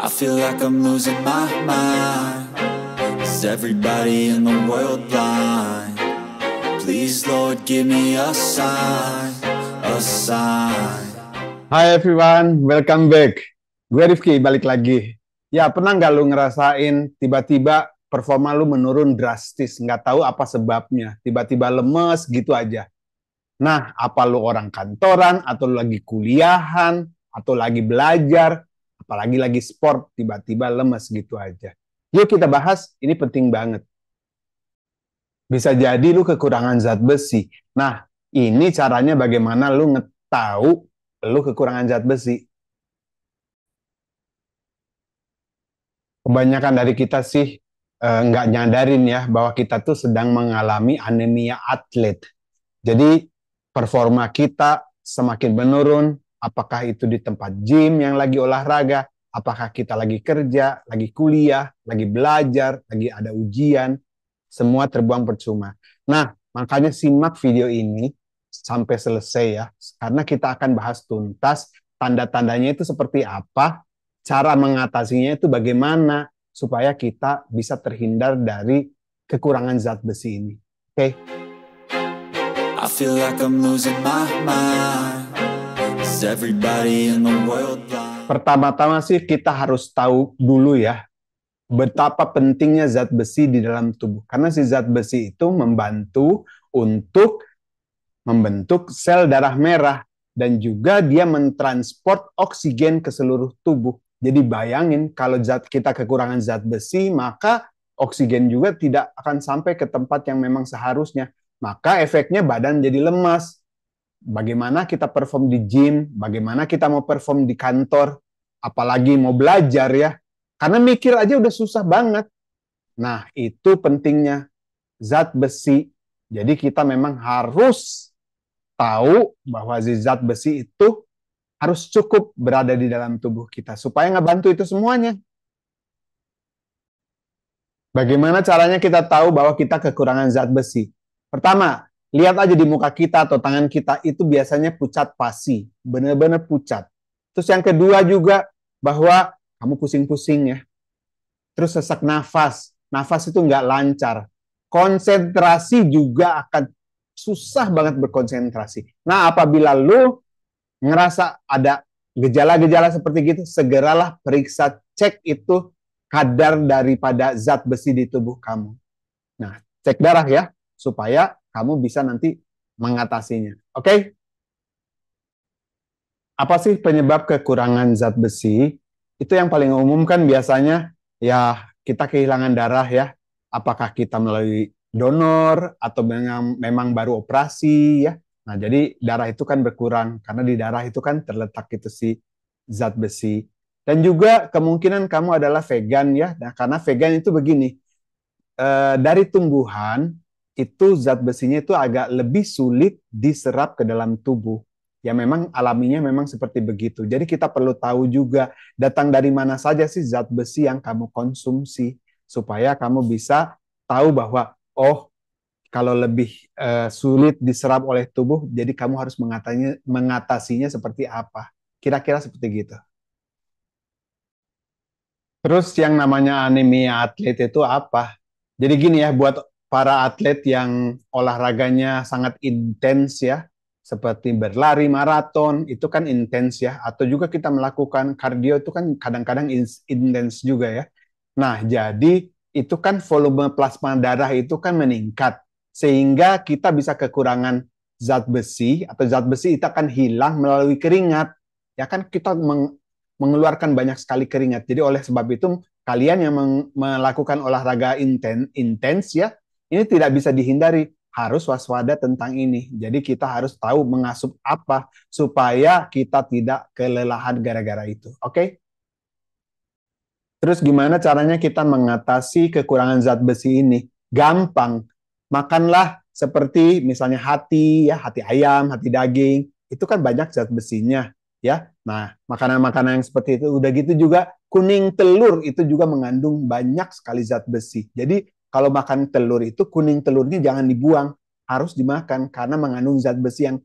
I feel like I'm losing my mind. Is everybody in the world blind? Please, Lord, give me a sign, a sign. Hai everyone, welcome back. Gue Rifki, balik lagi. Ya, pernah nggak lu ngerasain tiba-tiba performa lu menurun drastis, nggak tahu apa sebabnya, tiba-tiba lemes gitu aja. Nah, apa lu orang kantoran, atau lu lagi kuliahan, atau lagi belajar, apalagi lagi sport, tiba-tiba lemes gitu aja. Yuk kita bahas, ini penting banget. Bisa jadi lu kekurangan zat besi. Nah, ini caranya bagaimana lu tahu lu kekurangan zat besi. Kebanyakan dari kita sih nggak nyadarin ya bahwa kita tuh sedang mengalami anemia atlet. Jadi performa kita semakin menurun, apakah itu di tempat gym yang lagi olahraga, apakah kita lagi kerja, lagi kuliah, lagi belajar, lagi ada ujian, semua terbuang percuma. Nah, makanya simak video ini sampai selesai ya, karena kita akan bahas tuntas tanda-tandanya itu seperti apa, cara mengatasinya itu bagaimana, supaya kita bisa terhindar dari kekurangan zat besi ini. Oke? I feel like I'm losing my mind. Is everybody in the world blind? Pertama-tama sih kita harus tahu dulu ya, betapa pentingnya zat besi di dalam tubuh. Karena si zat besi itu membantu untuk membentuk sel darah merah dan juga dia mentransport oksigen ke seluruh tubuh. Jadi bayangin kalau kita kekurangan zat besi, maka oksigen juga tidak akan sampai ke tempat yang memang seharusnya. Maka efeknya badan jadi lemas. Bagaimana kita perform di gym, bagaimana kita mau perform di kantor, apalagi mau belajar ya. Karena mikir aja udah susah banget. Nah, itu pentingnya zat besi. Jadi kita memang harus tahu bahwa zat besi itu harus cukup berada di dalam tubuh kita supaya ngebantu itu semuanya. Bagaimana caranya kita tahu bahwa kita kekurangan zat besi? Pertama, lihat aja di muka kita atau tangan kita itu biasanya pucat pasi, benar-benar pucat. Terus yang kedua juga bahwa kamu pusing-pusing ya. Terus sesak nafas, nafas itu nggak lancar. Konsentrasi juga akan susah banget berkonsentrasi. Nah, apabila lu ngerasa ada gejala-gejala seperti gitu, segeralah periksa, cek itu kadar daripada zat besi di tubuh kamu. Nah, cek darah ya, supaya kamu bisa nanti mengatasinya. Oke? Apa sih penyebab kekurangan zat besi? Itu yang paling umum kan biasanya ya kita kehilangan darah ya. Apakah kita melalui donor atau memang baru operasi ya. Nah, jadi darah itu kan berkurang karena di darah itu kan terletak itu si zat besi. Dan juga kemungkinan kamu adalah vegan ya. Nah, karena vegan itu begini, dari tumbuhan itu zat besinya itu agak lebih sulit diserap ke dalam tubuh. Ya memang alaminya memang seperti begitu. Jadi kita perlu tahu juga datang dari mana saja sih zat besi yang kamu konsumsi supaya kamu bisa tahu bahwa oh kalau lebih sulit diserap oleh tubuh, jadi kamu harus mengatasinya seperti apa. Kira-kira seperti gitu. Terus yang namanya anemia atlet itu apa? Jadi gini ya, buat para atlet yang olahraganya sangat intens ya, seperti berlari maraton, itu kan intens ya, atau juga kita melakukan kardio itu kan kadang-kadang intens juga ya. Nah, jadi itu kan volume plasma darah itu kan meningkat, sehingga kita bisa kekurangan zat besi, atau zat besi itu akan hilang melalui keringat. Ya kan kita mengeluarkan banyak sekali keringat. Jadi oleh sebab itu kalian yang melakukan olahraga intens ya, ini tidak bisa dihindari. Harus waspada tentang ini. Jadi kita harus tahu mengasup apa supaya kita tidak kelelahan gara-gara itu. Oke? Terus gimana caranya kita mengatasi kekurangan zat besi ini? Gampang. Makanlah seperti misalnya hati ya, hati ayam, hati daging. Itu kan banyak zat besinya ya. Nah, makanan-makanan yang seperti itu udah gitu juga kuning telur itu juga mengandung banyak sekali zat besi. Jadi kalau makan telur itu kuning telurnya jangan dibuang, harus dimakan karena mengandung zat besi yang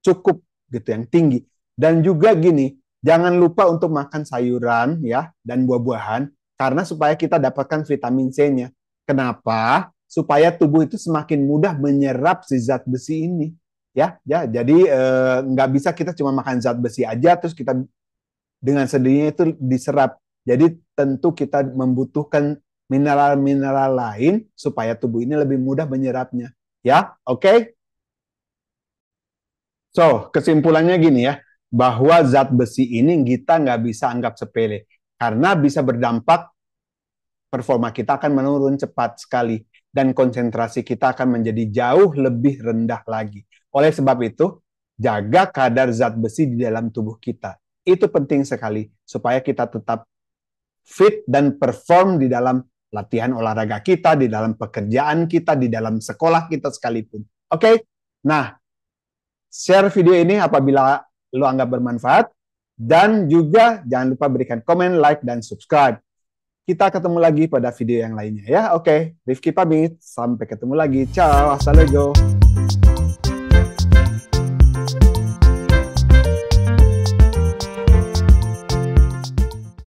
cukup gitu, yang tinggi. Dan juga gini, Jangan lupa untuk makan sayuran ya dan buah-buahan karena supaya kita dapatkan vitamin C-nya. Kenapa? Supaya tubuh itu semakin mudah menyerap si zat besi ini. Ya, jadi nggak bisa kita cuma makan zat besi aja terus kita dengan sendirinya itu diserap. Jadi tentu kita membutuhkan mineral-mineral lain supaya tubuh ini lebih mudah menyerapnya. Ya, oke? So, kesimpulannya gini ya, bahwa zat besi ini kita nggak bisa anggap sepele. Karena bisa berdampak performa kita akan menurun cepat sekali. Dan konsentrasi kita akan menjadi jauh lebih rendah lagi. Oleh sebab itu, jaga kadar zat besi di dalam tubuh kita. Itu penting sekali supaya kita tetap fit dan perform di dalam latihan olahraga kita, di dalam pekerjaan kita, di dalam sekolah kita sekalipun. Oke? Nah, share video ini apabila lo anggap bermanfaat. Dan juga jangan lupa berikan komen, like, dan subscribe. Kita ketemu lagi pada video yang lainnya ya. Oke, Rifki pamit. Sampai ketemu lagi. Ciao. Assalamualaikum.